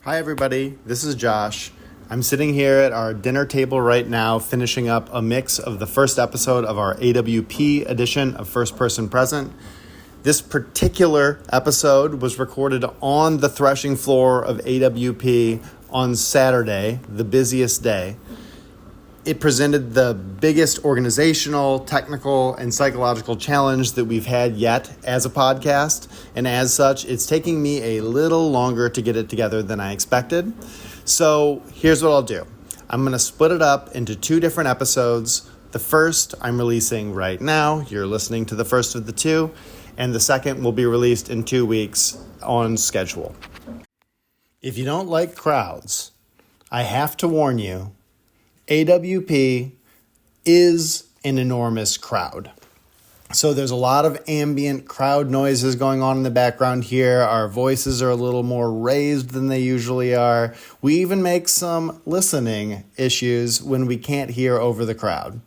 Hi everybody, this is Josh. I'm sitting here at our dinner table right now finishing up a mix of the first episode of our AWP edition of First Person Present. This particular episode was recorded on the threshing floor of AWP on Saturday, the busiest day. It presented the biggest organizational, technical, and psychological challenge that we've had yet as a podcast. And as such, it's taking me a little longer to get it together than I expected. So here's what I'll do. I'm going to split it up into two different episodes. The first I'm releasing right now. You're listening to the first of the two. And the second will be released in 2 weeks on schedule. If you don't like crowds, I have to warn you, AWP is an enormous crowd. So there's a lot of ambient crowd noises going on in the background here. Our voices are a little more raised than they usually are. We even make some listening issues when we can't hear over the crowd.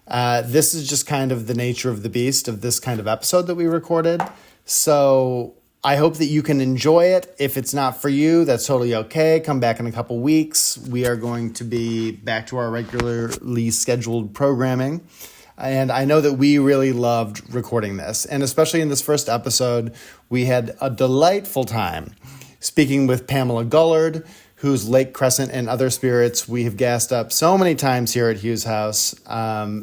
This is just kind of the nature of the beast of this kind of episode that we recorded. So I hope that you can enjoy it. If it's not for you, that's totally okay. Come back in a couple weeks. We are going to be back to our regularly scheduled programming. And I know that we really loved recording this. And especially in this first episode, we had a delightful time speaking with Pamela Gullard, whose Lake Crescent and other spirits we have gassed up so many times here at Hugh's house.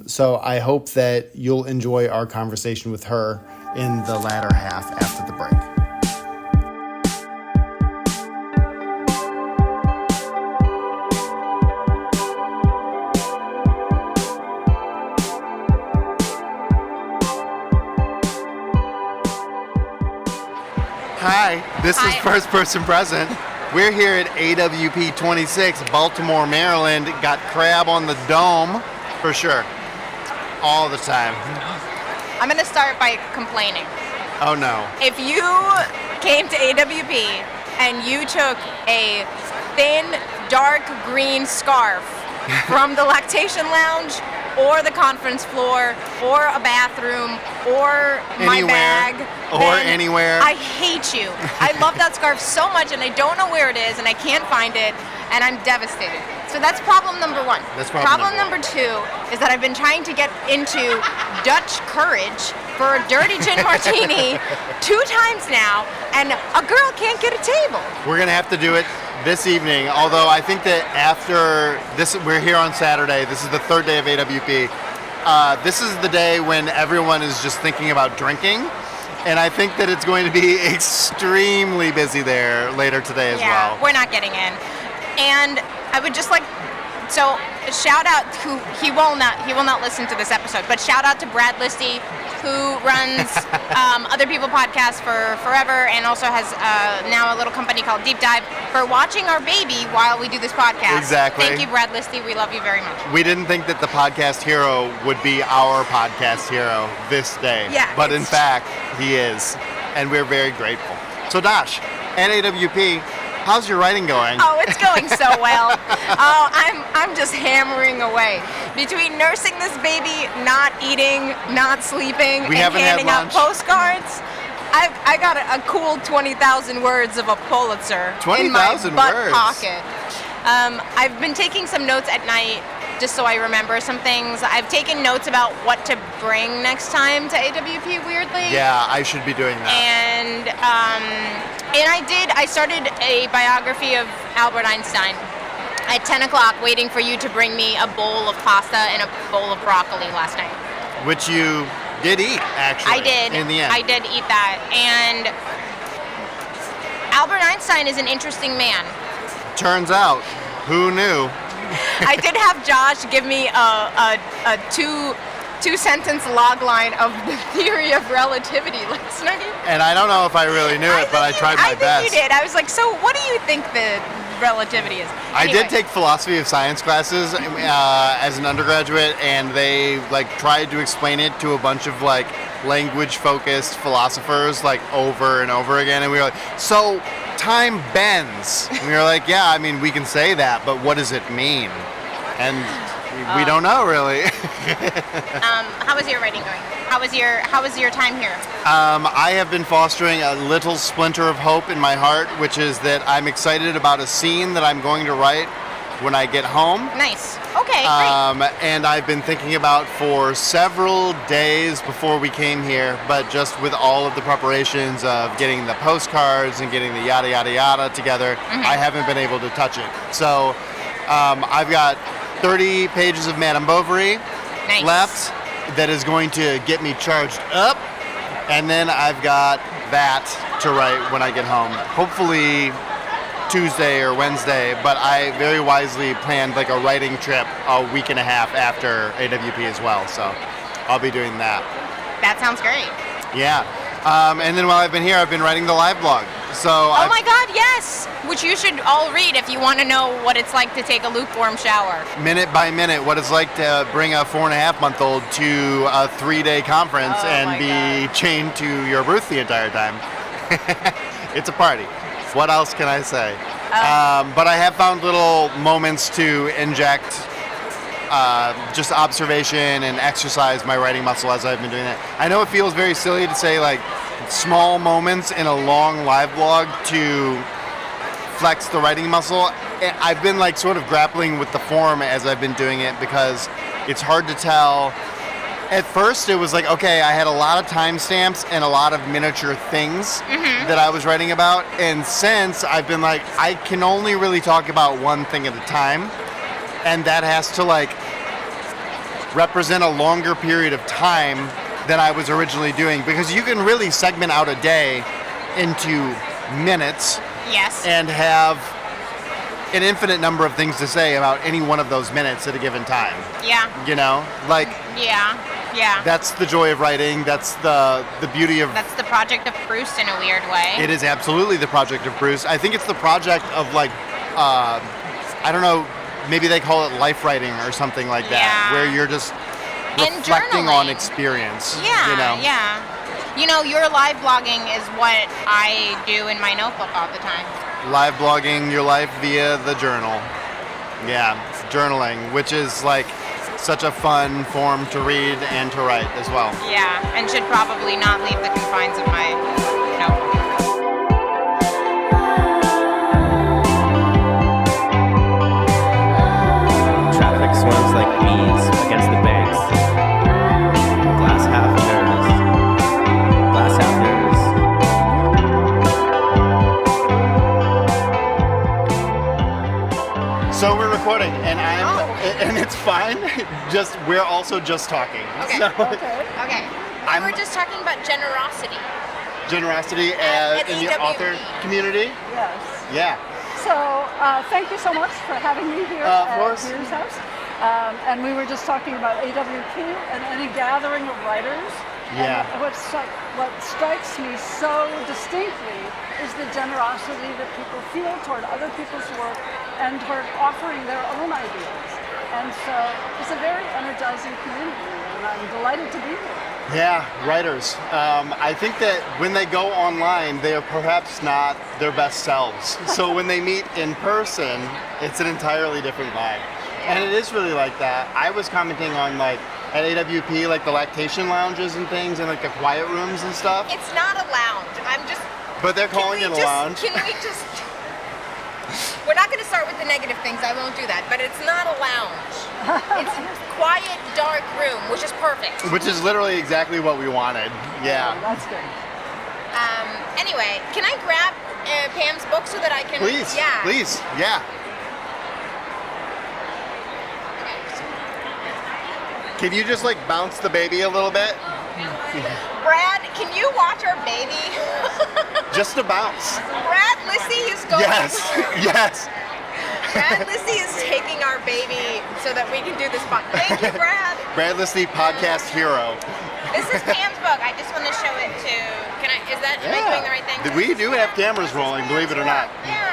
So I hope that you'll enjoy our conversation with her in the latter half after the break. Hi, this is First Person Present. We're here at AWP 26, Baltimore, Maryland. Got crab on the dome, for sure, all the time. I'm going to start by complaining. Oh no. If you came to AWP and you took a thin, dark green scarf from the lactation lounge or the conference floor or a bathroom or my bag or anywhere, I hate you. I love that scarf so much and I don't know where it is and I can't find it and I'm devastated. So that's problem number one. Problem number two is that I've been trying to get into Dutch courage for a dirty gin martini 2 times now and a girl can't get a table. We're gonna have to do it this evening, although I think that after this, we're here on Saturday. This is the third day of AWP. This is the day when everyone is just thinking about drinking, and I think that it's going to be extremely busy there later today as well. Yeah, we're not getting in. And I would just like, so shout out to, he will not listen to this episode, but shout out to Brad Listy, who runs Other People Podcast for forever and also has now a little company called Deep Dive, for watching our baby while we do this podcast. Exactly. Thank you, Brad Listy. We love you very much. We didn't think that the podcast hero would be our podcast hero this day. Yeah. But in fact, he is. And we're very grateful. So Dash, at AWP, how's your writing going? Oh, it's going so well. Oh, I'm just hammering away. Between nursing this baby, not eating, not sleeping, and handing out postcards, I got a cool 20,000 words of a Pulitzer 20,000 in my butt words. pocket. I've been taking some notes at night just so I remember some things. I've taken notes about what to bring next time to AWP, weirdly. Yeah, I should be doing that. And I started a biography of Albert Einstein at 10 o'clock, waiting for you to bring me a bowl of pasta and a bowl of broccoli last night. Which you did eat, actually. I did. In the end. I did eat that. And Albert Einstein is an interesting man. Turns out, who knew? I did have Josh give me a two-sentence log line of the theory of relativity last night. And I don't know if I really knew it, but I tried my best. I think you did. I was like, so what do you think the relativity is? I did take philosophy of science classes as an undergraduate, and they tried to explain it to a bunch of language-focused philosophers over and over again, and we were like, so time bends. And we were like, yeah, I mean, we can say that, but what does it mean? And we don't know really. How is your writing going? How was your time here? I have been fostering a little splinter of hope in my heart, which is that I'm excited about a scene that I'm going to write when I get home. Nice. Okay, great. And I've been thinking about for several days before we came here, but just with all of the preparations of getting the postcards and getting the yada yada yada together, I haven't been able to touch it. So I've got 30 pages of Madame Bovary left that is going to get me charged up, and then I've got that to write when I get home. Hopefully Tuesday or Wednesday, but I very wisely planned like a writing trip a week and a half after AWP as well, so I'll be doing that. That sounds great. Yeah. And then while I've been here, I've been writing the live blog. So oh my God, yes! Which you should all read if you want to know what it's like to take a lukewarm shower. Minute by minute, what it's like to bring a 4.5-month-old to a 3-day conference and be chained to your booth the entire time. It's a party. What else can I say? But I have found little moments to inject just observation and exercise my writing muscle as I've been doing that. I know it feels very silly to say like small moments in a long live blog to flex the writing muscle. I've been like sort of grappling with the form as I've been doing it because it's hard to tell. At first, it was like, okay, I had a lot of timestamps and a lot of miniature things that I was writing about. And since I've been like, I can only really talk about one thing at a time. And that has to like represent a longer period of time than I was originally doing. Because you can really segment out a day into minutes. Yes. And have an infinite number of things to say about any one of those minutes at a given time. Yeah. You know, like. Yeah. Yeah. That's the joy of writing. That's the beauty of. That's the project of Proust in a weird way. It is absolutely the project of Proust. I think it's the project of like, I don't know, maybe they call it life writing or something like that, where you're just reflecting on experience. Yeah. You know? Yeah. You know, your live blogging is what I do in my notebook all the time. Live blogging your life via the journal. Yeah, journaling, which is like such a fun form to read and to write as well. Yeah, and should probably not leave the confines of my notebook. Traffic swarms like bees against the banks. Glass half nervous. Glass half nervous. So we're recording, and and it's fine. Just we're also just talking. Okay. So, Okay. We were just talking about generosity. Generosity At in the AWP. author community. Yes. Yeah. So thank you so much for having me here Of at course. Beer's House. And we were just talking about AWP and any gathering of writers. Yeah. And what strikes me so distinctly is the generosity that people feel toward other people's work and toward offering their own ideas. And so it's a very energizing community, and I'm delighted to be here. Yeah, writers. I think that when they go online, they are perhaps not their best selves. So when they meet in person, it's an entirely different vibe. And it is really like that. I was commenting on like at AWP, like the lactation lounges and things, and like the quiet rooms and stuff. It's not a lounge. But they're calling it a lounge. Can we just... We're not going to start with the negative things. I won't do that. But it's not a lounge. It's a quiet, dark room, which is perfect. Which is literally exactly what we wanted. Yeah. That's good. Anyway, can I grab Pam's book so that I can... Please. Yeah. Please. Yeah. Can you just like bounce the baby a little bit? Brad, can you watch our baby? Just a bounce. Brad Lissy is going Yes. through. Yes. Brad Lissy is taking our baby so that we can do this fun. Thank you, Brad. Brad Lissy, podcast hero. This is Pam's book. I just want to show it to... Am I doing the right thing? We do have cameras rolling, believe it or not. Yeah.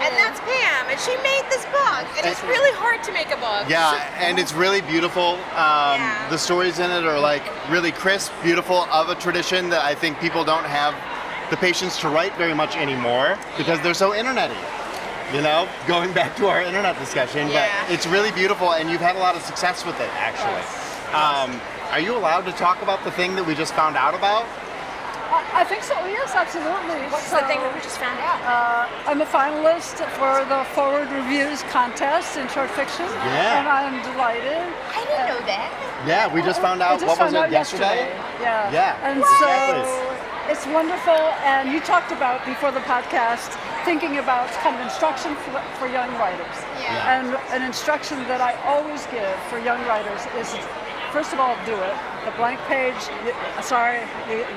And that's Pam, and she made this book. And it's really hard to make a book. Yeah, and it's really beautiful. The stories in it are like really crisp, beautiful, of a tradition that I think people don't have the patience to write very much anymore because they're so internet-y. You know, going back to our internet discussion, but it's really beautiful, and you've had a lot of success with it, actually. Are you allowed to talk about the thing that we just found out about? I think so, yes, absolutely. What's So, the thing that we just found out? I'm a finalist for the Foreword Reviews contest in short fiction. Yeah. And I'm delighted. I didn't know that. Yeah, we just found I out, just what was found out it, yesterday? Yeah. Yeah, And exactly. so it's wonderful. And you talked about, before the podcast, thinking about kind of instruction for young writers. Yeah. And an instruction that I always give for young writers is, first of all, do it. The blank page, you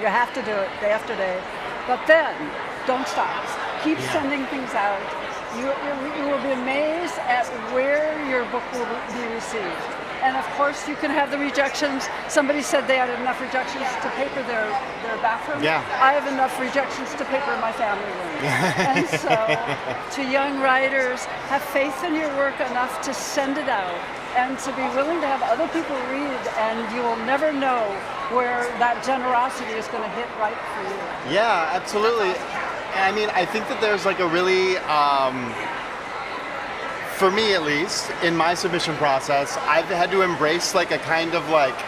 have to do it day after day. But then, don't stop. Keep sending things out. You will be amazed at where your book will be received. And of course, you can have the rejections. Somebody said they had enough rejections to paper their bathroom. Yeah. I have enough rejections to paper my family room. And so, to young writers, have faith in your work enough to send it out and to be willing to have other people read, and you will never know where that generosity is going to hit right for you. Yeah, absolutely. I mean, I think that there's like a really, for me at least, in my submission process, I've had to embrace like a kind of like,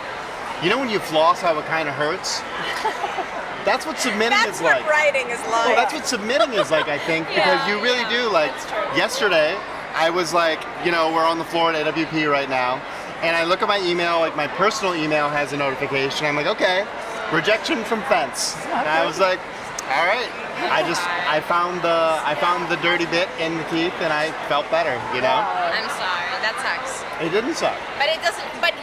you know when you floss how it kind of hurts? That's what submitting That's is what like. writing is like. Well, that's what submitting is like, I think, because you really do. Like, that's true. yesterday, I was like, you know, we're on the floor at AWP right now, and I look at my email, like my personal email has a notification. I'm like, okay, rejection from Fence. And I was like, all right. I found the dirty bit in the teeth, and I felt better, you know? I'm sorry, that sucks. It didn't suck. But it doesn't. But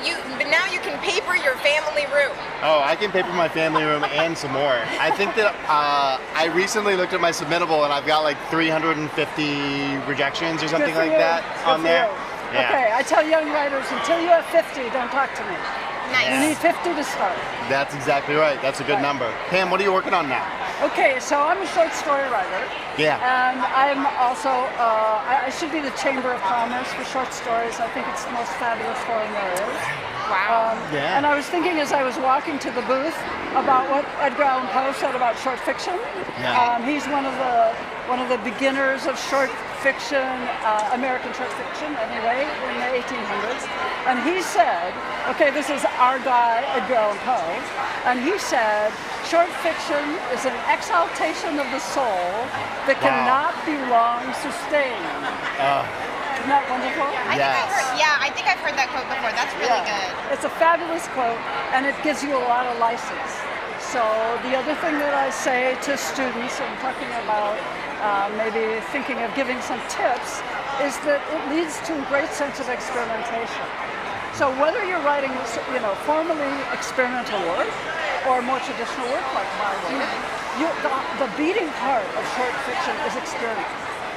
now you can paper your family room. Oh, I can paper my family room and some more. I think that I recently looked at my submittable, and I've got like 350 rejections or something like that on there. Yeah. Okay, I tell young writers, until you have 50, don't talk to me. Nice. You need 50 to start. That's exactly right. That's a good number. Pam, what are you working on now? Okay, so I'm a short story writer. Yeah. And I'm also, I should be the Chamber of Commerce for short stories. I think it's the most fabulous forum there is. Wow. Yeah. And I was thinking as I was walking to the booth about what Edgar Allan Poe said about short fiction. Yeah. He's one of the beginners of short fiction, American short fiction anyway, in the 1800s. And he said, okay, this is our guy, Edgar Allan Poe, and he said, short fiction is an exaltation of the soul that cannot be long sustained. Isn't that wonderful? I think I've heard that quote before. That's really good. It's a fabulous quote, and it gives you a lot of license. So the other thing that I say to students, I'm talking about maybe thinking of giving some tips, is that it leads to a great sense of experimentation. So whether you're writing, formally experimental work or more traditional work like my work, the beating heart of short fiction is experiment.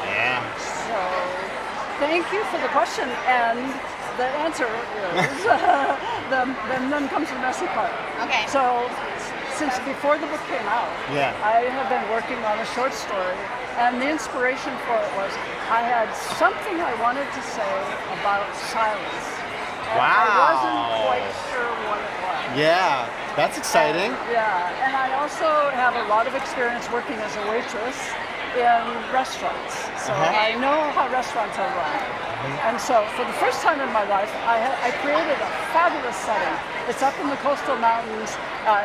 Yeah. So thank you for the question, and the answer is then comes the messy part. Okay. So since before the book came out, I have been working on a short story, and the inspiration for it was I had something I wanted to say about silence. And I wasn't quite sure what it was. Yeah, that's exciting. And I also have a lot of experience working as a waitress in restaurants. So I know how restaurants are run. And so for the first time in my life, I created a fabulous setting. It's up in the coastal mountains.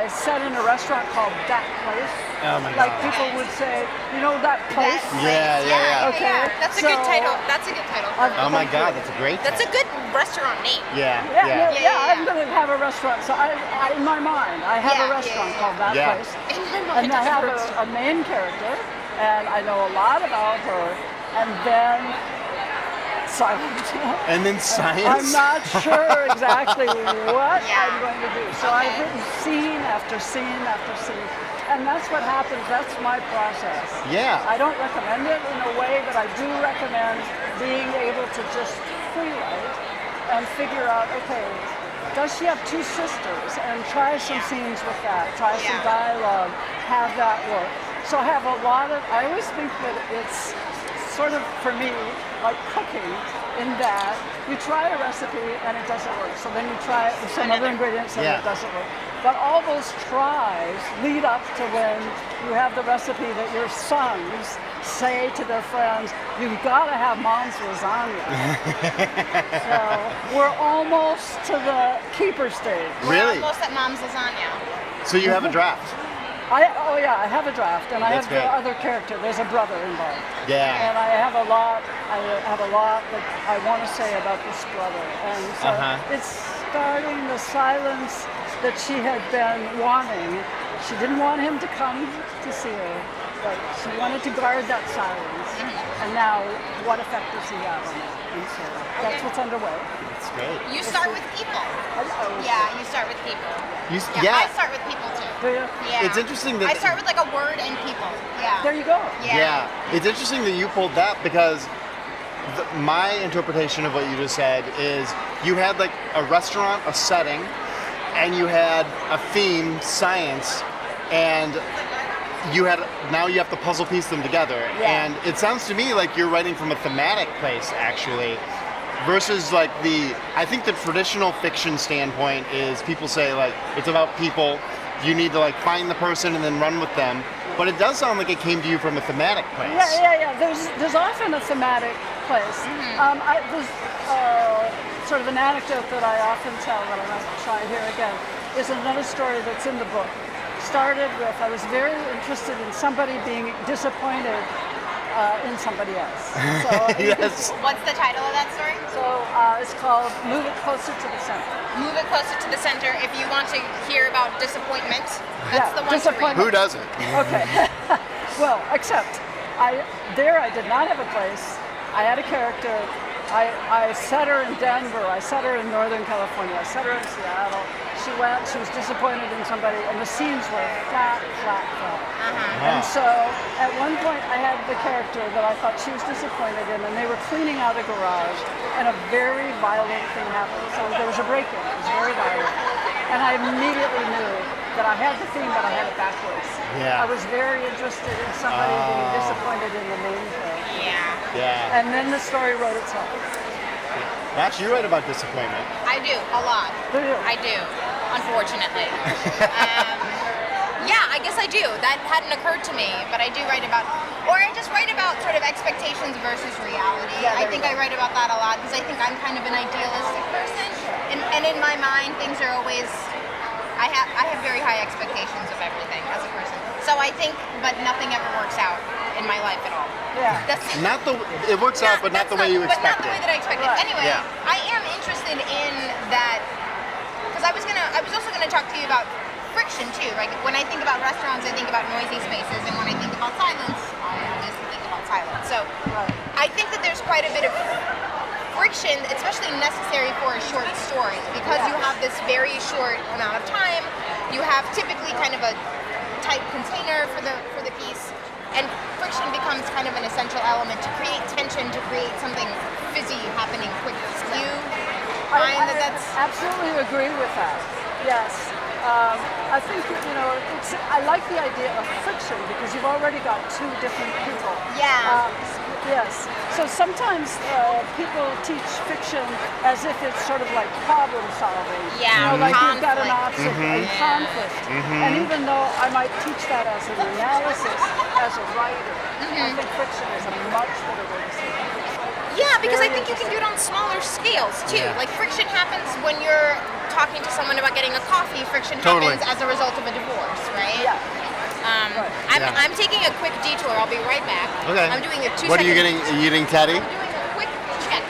It's set in a restaurant called That Place. Oh my Like God. people would say, you know that place? Yeah. Okay. That's a good title. That's a good title. Oh my God, that's a great That's a good restaurant name. Yeah. I'm going to have a restaurant. So in my mind, I have a restaurant called That Place. In my mind, And I have a main character, and I know a lot about her. And then silence. And then science? I'm not sure exactly what I'm going to do. So I've written scene after scene after scene. And that's what happens. That's my process. Yeah. I don't recommend it in a way, but I do recommend being able to just free write and figure out, okay, does she have two sisters? And try some scenes with that. Try some dialogue. Have that work. So I have a lot of, I always think that it's sort of, for me, like cooking in that you try a recipe and it doesn't work. So then you try it with some other ingredients and it doesn't work. But all those tries lead up to when you have the recipe that your sons say to their friends, you've got to have mom's lasagna. So we're almost to the keeper stage. Really? We're almost at mom's lasagna. So you have a draft. I have a draft, and I have the other character. There's a brother involved. Yeah. And I have a lot that I want to say about this brother. And so it's starting the silence that she had been wanting. She didn't want him to come to see her, but she wanted to guard that silence. And now, what effect does he have on it? And so that's what's underway. That's great. You start with people. Yeah, you start with people. I start with people too. Do you? Yeah. It's interesting that I start with like a word and people. Yeah. There you go. Yeah. It's interesting that you pulled that because my interpretation of what you just said is you had like a restaurant, a setting, and you had a theme, science, and now you have to puzzle piece them together. Yeah. And it sounds to me like you're writing from a thematic place actually, versus like I think the traditional fiction standpoint is people say like it's about people, you need to like find the person and then run with them. But it does sound like it came to you from a thematic place. Yeah. There's often a thematic place. There's sort of an anecdote that I often tell that I might try here again, is another story that's in the book. Started with, I was very interested in somebody being disappointed in somebody else. So, Yes. What's the title of that story? So it's called Move It Closer to the Center. Move it closer to the center. If you want to hear about disappointment, that's the one to read. Who doesn't? Okay. Well, except I did not have a place. I had a character. I set her in Denver. I set her in Northern California. I set her in Seattle. She was disappointed in somebody, and the scenes were flat. And so at one point I had the character that I thought she was disappointed in, and they were cleaning out a garage, and a very violent thing happened. So there was a break-in. It was very violent. And I immediately knew that I had the theme, but I had it backwards. Yeah. I was very interested in somebody being disappointed in the main character. Yeah. And then the story wrote itself. Max, you write about disappointment. I do, a lot. Do you? I do, unfortunately. Yeah, I guess I do. That hadn't occurred to me, but I do write about, or I just write about sort of expectations versus reality. Yeah, I think I write about that a lot because I think I'm kind of an idealistic person, and in my mind, things are always, I have very high expectations of everything as a person. So I think, but nothing ever works out in my life at all. Yeah. It works out, but not the way you expected. But not the way that I expected. Right. Anyway, I am interested in that because I was also gonna talk to you about friction too. Right? When I think about restaurants, I think about noisy spaces, and when I think about silence, I obviously think about silence. So I think that there's quite a bit of friction, especially necessary for a short story, because you have this very short amount of time. You have typically kind of a tight container for the piece. And friction becomes kind of an essential element to create tension, to create something fizzy happening quickly. Do you find that that's... I absolutely agree with that. Yes. I think, I like the idea of friction because you've already got two different people. Yeah. Yes. So sometimes people teach fiction as if it's sort of like problem solving. Yeah, like conflict. you've got an obstacle and conflict. And even though I might teach that as an analysis, as a writer, I think friction is a much better way to say it. Yeah, because I think you can do it on smaller scales too. Yeah. Like friction happens when you're talking to someone about getting a coffee. Friction Totally. happens as a result of a divorce, right? Yeah. I'm taking a quick detour. I'll be right back. Okay. I'm doing a 2 What are you second- getting? Are you getting Teddy? I'm doing a quick check.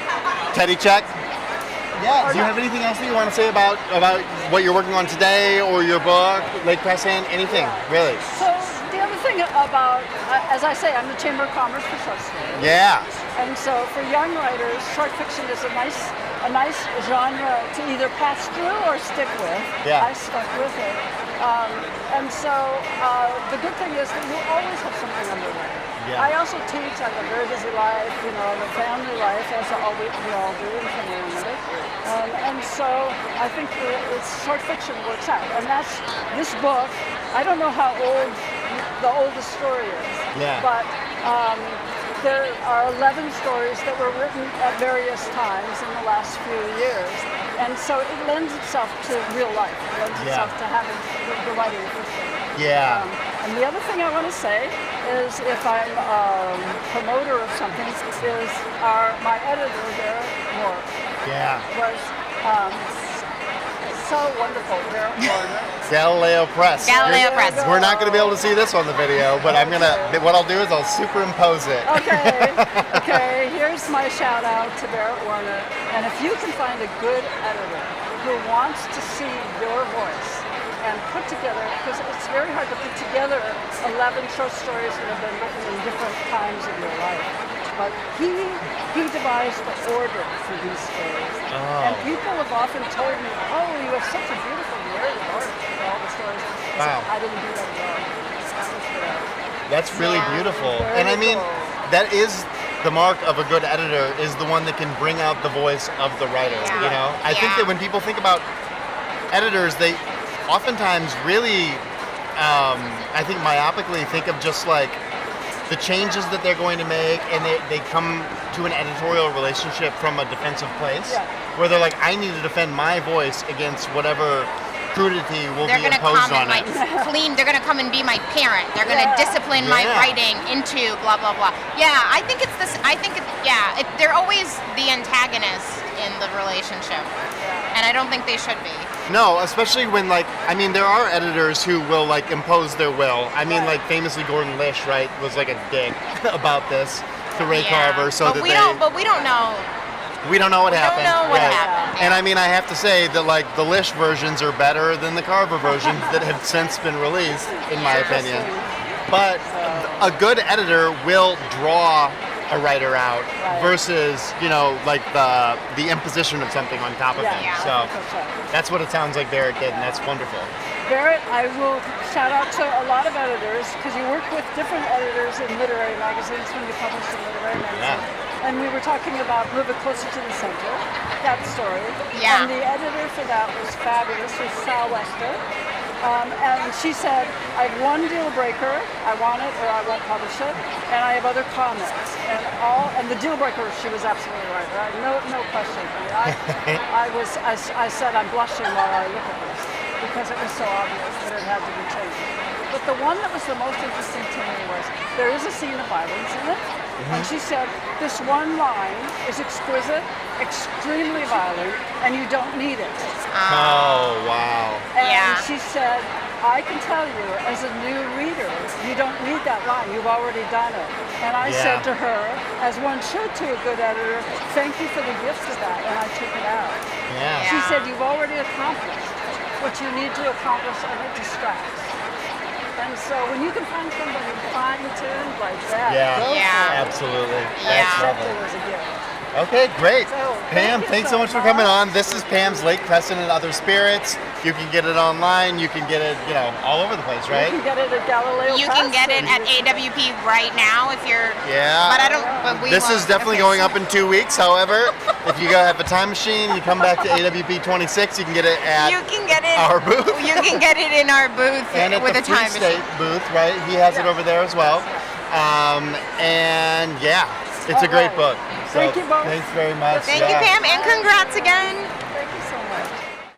Teddy check? Yeah. Do you have anything else that you want to say about what you're working on today or your book, Lake Crescent, anything, really? So the other thing about, as I say, I'm the Chamber of Commerce for short stories. Yeah. And so for young writers, short fiction is a nice genre to either pass through or stick with. Yeah. I stuck with it. And so the good thing is that you always have something underway. Yeah. I also teach. I have a very busy life, the family life, as we all do in community. And so I think short fiction works out. And that's this book. I don't know how old the oldest story is. Yeah. But there are 11 stories that were written at various times in the last few years. And so it lends itself to real life. It lends itself to having the writing official. Yeah. And the other thing I want to say is, if I'm a promoter of something, is my editor there, Moore, Yeah. was so wonderful. There, Galileo Press. Galileo Press. We're not going to be able to see this on the video, but what I'll do is I'll superimpose it. Okay, here's my shout out to Barrett Warner. And if you can find a good editor who wants to see your voice and put together, because it's very hard to put together 11 short stories that have been written in different times of your life. But he devised the order for these stories. Oh. And people have often told me, oh, you have such a beautiful narrative order for all the stories. Wow. I didn't do that at all. That was there. That's really beautiful. Very And I mean, cool. that is the mark of a good editor, is the one that can bring out the voice of the writer, you know? I think that when people think about editors, they oftentimes really, I think myopically think of just like the changes that they're going to make, and they come to an editorial relationship from a defensive place, where they're like, I need to defend my voice against whatever crudity will be imposed on it. They're gonna come and be my parent. They're gonna discipline my writing into blah blah blah. Yeah, I think it's this. I think they're always the antagonists in the relationship, and I don't think they should be. No, especially when there are editors who will impose their will. I mean, famously Gordon Lish, right, was like a dick about this to Ray Carver, But we don't know. We don't know what happened. We don't know what happened. And I mean, I have to say that the Lish versions are better than the Carver versions that have since been released, in my opinion. But a good editor will draw a writer out versus, the imposition of something on top of them. So that's what it sounds like Barrett did, and that's wonderful. Barrett, I will shout out to a lot of editors, because you work with different editors in literary magazines when you publish in literary magazines. And we were talking about Move It Closer to the Center, that story. Yeah. And the editor for that was fabulous, was Sal Wester. And she said, I have one deal breaker, I want it or I won't publish it, and I have other comments. And the deal breaker, she was absolutely right. No question. I said, I'm blushing while I look at this, because it was so obvious that it had to be changed. But the one that was the most interesting to me was, there is a scene of violence in it, and she said, this one line is exquisite, extremely violent, and you don't need it. Oh, wow. And she said, I can tell you, as a new reader, you don't need that line. You've already done it. And I said to her, as one should to a good editor, thank you for the gift of that, and I took it out. Yeah. She said, you've already accomplished what you need to accomplish, and it distracts. And so when you can find somebody fine-tuned like that, go for it. Absolutely. That's That's it lovely. was a gift. Okay, great. So, Pam, thank you thanks so so much for coming much. on. This is Pam's Lake Crescent and Other Spirits. You can get it online. You can get it, all over the place, right? You can get it at Galileo You Press. can get it at AWP right now if you're. Yeah. But I don't. But we. This is definitely going up in 2 weeks. However, if you have a time machine, you come back to AWP 26. You can get it at You can get it. our booth. You can get it in our booth And at with the a time Free machine. State booth, right? He has it over there as well. And it's a great book. So Thank you both. Thanks very much. Thank you, Pam, and congrats again.